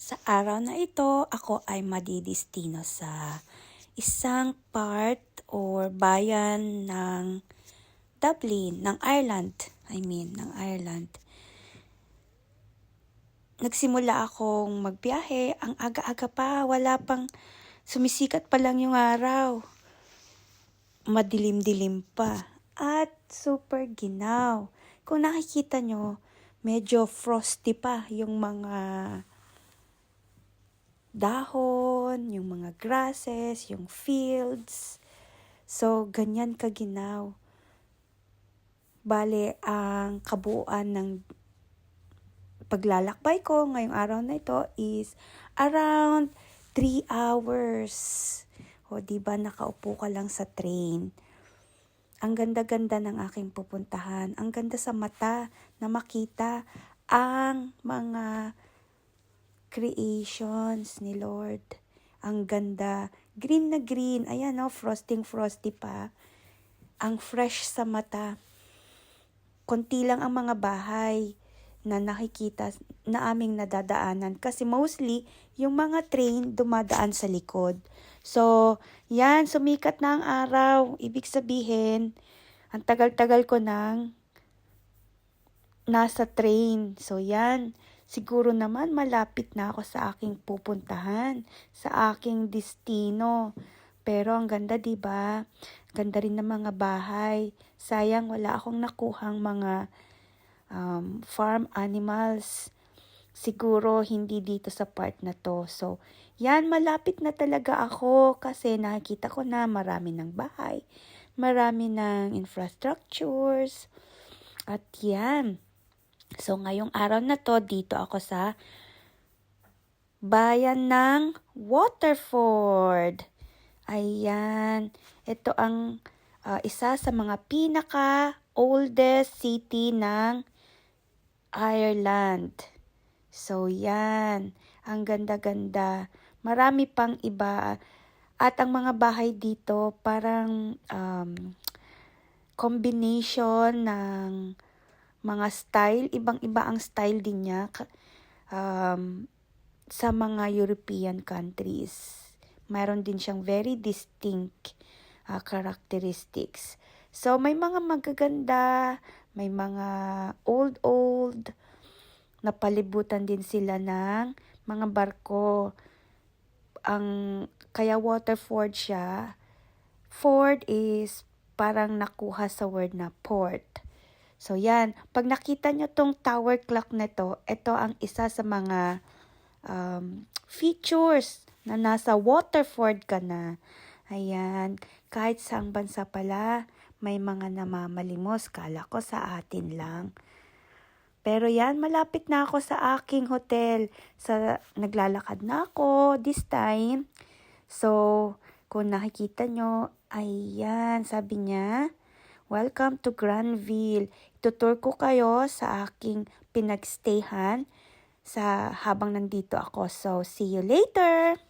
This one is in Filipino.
Sa araw na ito, ako ay madidistino sa isang part or bayan ng Dublin, ng Ireland. Ng Ireland. Nagsimula akong magbiyahe, ang aga-aga pa, wala pang sumisikat pa lang yung araw. Madilim-dilim pa at super ginaw. Kung nakikita nyo, medyo frosty pa yung mga dahon, yung mga grasses, yung fields. So, ganyan kaginaw. Bale, ang kabuuan ng paglalakbay ko ngayong araw na ito is around 3 hours. O, diba nakaupo ka lang sa train. Ang ganda-ganda ng aking pupuntahan. Ang ganda sa mata na makita ang mga creations ni Lord. Ang ganda. Green na green. Ayan o, frosty pa. Ang fresh sa mata. Konti lang ang mga bahay na nakikita na aming nadadaanan. Kasi mostly, yung mga train dumadaan sa likod. So, yan, sumikat na ang araw. Ibig sabihin, ang tagal-tagal ko nang nasa train. So, yan. Siguro naman malapit na ako sa aking pupuntahan, sa aking destino. Pero ang ganda, 'di ba? Ganda rin ng mga bahay. Sayang wala akong nakuhang mga farm animals. Siguro hindi dito sa part na to. So, yan, malapit na talaga ako kasi nakikita ko na marami ng bahay, marami ng infrastructures, at yan. So, ngayong araw na to, dito ako sa bayan ng Waterford. Ayan. Ito ang isa sa mga pinaka-oldest city ng Ireland. So, yan. Ang ganda-ganda. Marami pang iba. At ang mga bahay dito, parang combination ng mga style. Ibang-iba ang style din niya sa mga European countries. Mayroon din siyang very distinct characteristics. So, may mga magaganda, may mga old, napalibutan din sila ng mga barko. Kaya Waterford siya. Ford is parang nakuha sa word na port. So, yan. Pag nakita nyo tong tower clock na to, ito ang isa sa mga features na nasa Waterford ka na. Ayan. Kahit saang bansa pala, may mga namamalimos. Kala ko sa atin lang. Pero yan, malapit na ako sa aking hotel. Naglalakad na ako this time. So, kung nakikita nyo, ayan, sabi niya, welcome to Granville. Itutur ko kayo sa aking pinagstayhan habang nandito ako. So, see you later!